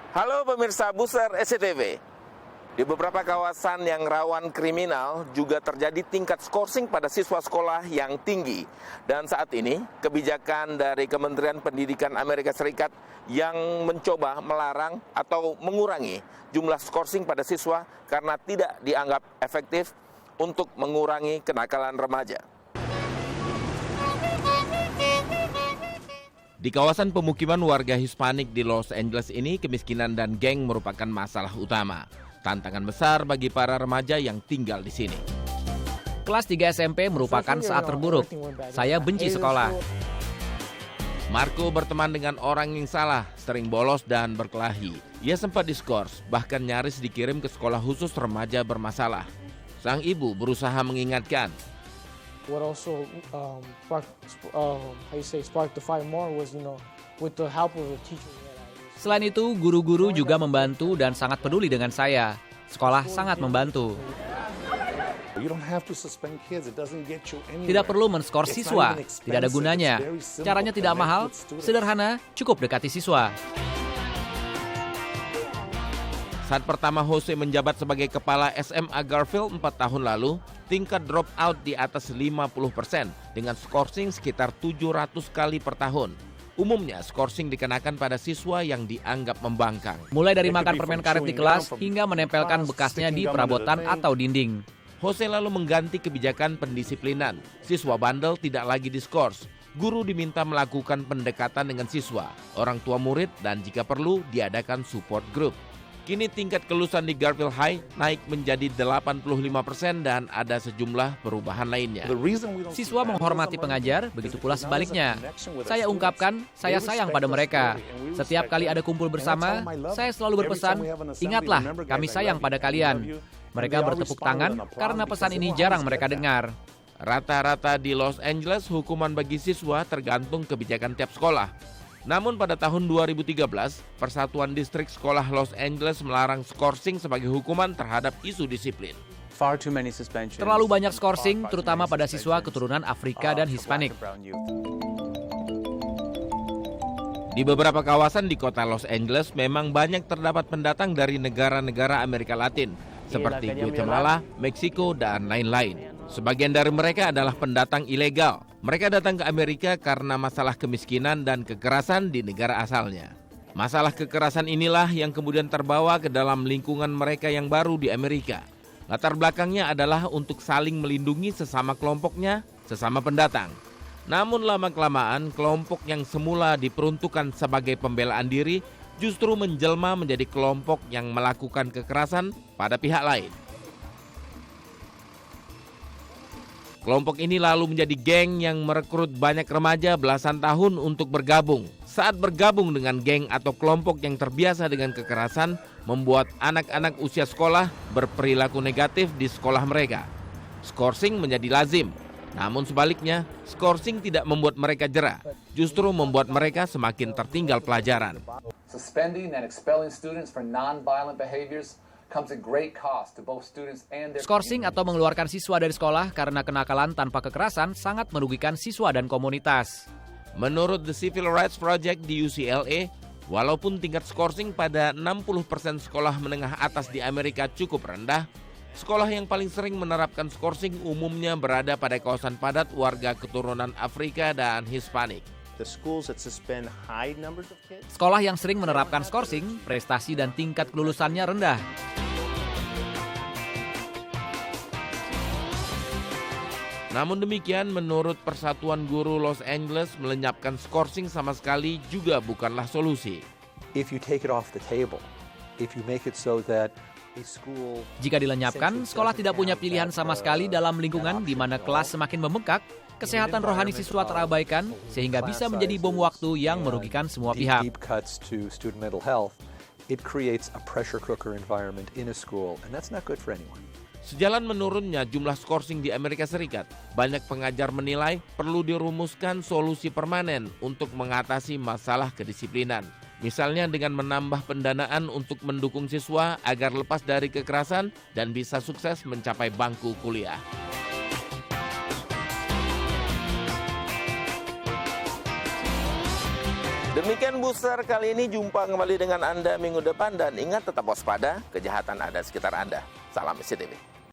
Halo pemirsa Buser SCTV. Di beberapa kawasan yang rawan kriminal juga terjadi tingkat skorsing pada siswa sekolah yang tinggi. Dan saat ini kebijakan dari Kementerian Pendidikan Amerika Serikat yang mencoba melarang atau mengurangi jumlah skorsing pada siswa karena tidak dianggap efektif untuk mengurangi kenakalan remaja. Di kawasan pemukiman warga Hispanik di Los Angeles ini, kemiskinan dan geng merupakan masalah utama. Tantangan besar bagi para remaja yang tinggal di sini. Kelas 3 SMP merupakan saat terburuk. Saya benci sekolah. Marco berteman dengan orang yang salah, sering bolos dan berkelahi. Ia sempat diskors, bahkan nyaris dikirim ke sekolah khusus remaja bermasalah. Sang ibu berusaha mengingatkan. What also sparked the fire more was, with the help of the teacher. Selain itu, guru-guru juga membantu dan sangat peduli dengan saya. Sekolah sangat membantu. Tidak perlu men-skor siswa, tidak ada gunanya. Caranya tidak mahal, sederhana, cukup dekati siswa. Saat pertama Jose menjabat sebagai kepala SMA Garfield 4 tahun lalu, tingkat drop out di atas 50% dengan skorsing sekitar 700 kali per tahun. Umumnya, skorsing dikenakan pada siswa yang dianggap membangkang. Mulai dari makan permen karet di kelas hingga menempelkan bekasnya di perabotan atau dinding. Jose lalu mengganti kebijakan pendisiplinan. Siswa bandel tidak lagi diskors. Guru diminta melakukan pendekatan dengan siswa, orang tua murid, dan jika perlu diadakan support group. Kini tingkat kelulusan di Garfield High naik menjadi 85% dan ada sejumlah perubahan lainnya. Siswa menghormati pengajar, begitu pula sebaliknya. Saya ungkapkan, saya sayang pada mereka. Setiap kali ada kumpul bersama, saya selalu berpesan, ingatlah, kami sayang pada kalian. Mereka bertepuk tangan karena pesan ini jarang mereka dengar. Rata-rata di Los Angeles, hukuman bagi siswa tergantung kebijakan tiap sekolah. Namun pada tahun 2013, Persatuan Distrik Sekolah Los Angeles melarang skorsing sebagai hukuman terhadap isu disiplin. Terlalu banyak skorsing, terutama pada siswa keturunan Afrika dan Hispanik. Di beberapa kawasan di kota Los Angeles memang banyak terdapat pendatang dari negara-negara Amerika Latin, seperti Guatemala, Meksiko, dan lain-lain. Sebagian dari mereka adalah pendatang ilegal. Mereka datang ke Amerika karena masalah kemiskinan dan kekerasan di negara asalnya. Masalah kekerasan inilah yang kemudian terbawa ke dalam lingkungan mereka yang baru di Amerika. Latar belakangnya adalah untuk saling melindungi sesama kelompoknya, sesama pendatang. Namun lama-kelamaan, kelompok yang semula diperuntukkan sebagai pembelaan diri justru menjelma menjadi kelompok yang melakukan kekerasan pada pihak lain. Kelompok ini lalu menjadi geng yang merekrut banyak remaja belasan tahun untuk bergabung. Saat bergabung dengan geng atau kelompok yang terbiasa dengan kekerasan, membuat anak-anak usia sekolah berperilaku negatif di sekolah mereka. Skorsing menjadi lazim. Namun sebaliknya, skorsing tidak membuat mereka jera, justru membuat mereka semakin tertinggal pelajaran. Suspending and expelling students for non-violent behaviors comes at great cost to both students and their Skorsing atau mengeluarkan siswa dari sekolah karena kenakalan tanpa kekerasan sangat merugikan siswa dan komunitas. Menurut The Civil Rights Project di UCLA, walaupun tingkat skorsing pada 60% sekolah menengah atas di Amerika cukup rendah, sekolah yang paling sering menerapkan skorsing umumnya berada pada kawasan padat warga keturunan Afrika dan Hispanik. Sekolah yang sering menerapkan skorsing, prestasi dan tingkat kelulusannya rendah. Namun demikian, menurut Persatuan Guru Los Angeles, melenyapkan skorsing sama sekali juga bukanlah solusi. Jika dilenyapkan, sekolah tidak punya pilihan sama sekali dalam lingkungan di mana kelas semakin membengkak, kesehatan rohani siswa terabaikan, sehingga bisa menjadi bom waktu yang merugikan semua pihak. Sejalan menurunnya jumlah skorsing di Amerika Serikat, banyak pengajar menilai perlu dirumuskan solusi permanen untuk mengatasi masalah kedisiplinan. Misalnya dengan menambah pendanaan untuk mendukung siswa agar lepas dari kekerasan dan bisa sukses mencapai bangku kuliah. Demikian Booster kali ini, jumpa kembali dengan Anda minggu depan dan ingat tetap waspada, kejahatan ada di sekitar Anda. Salam SCTV.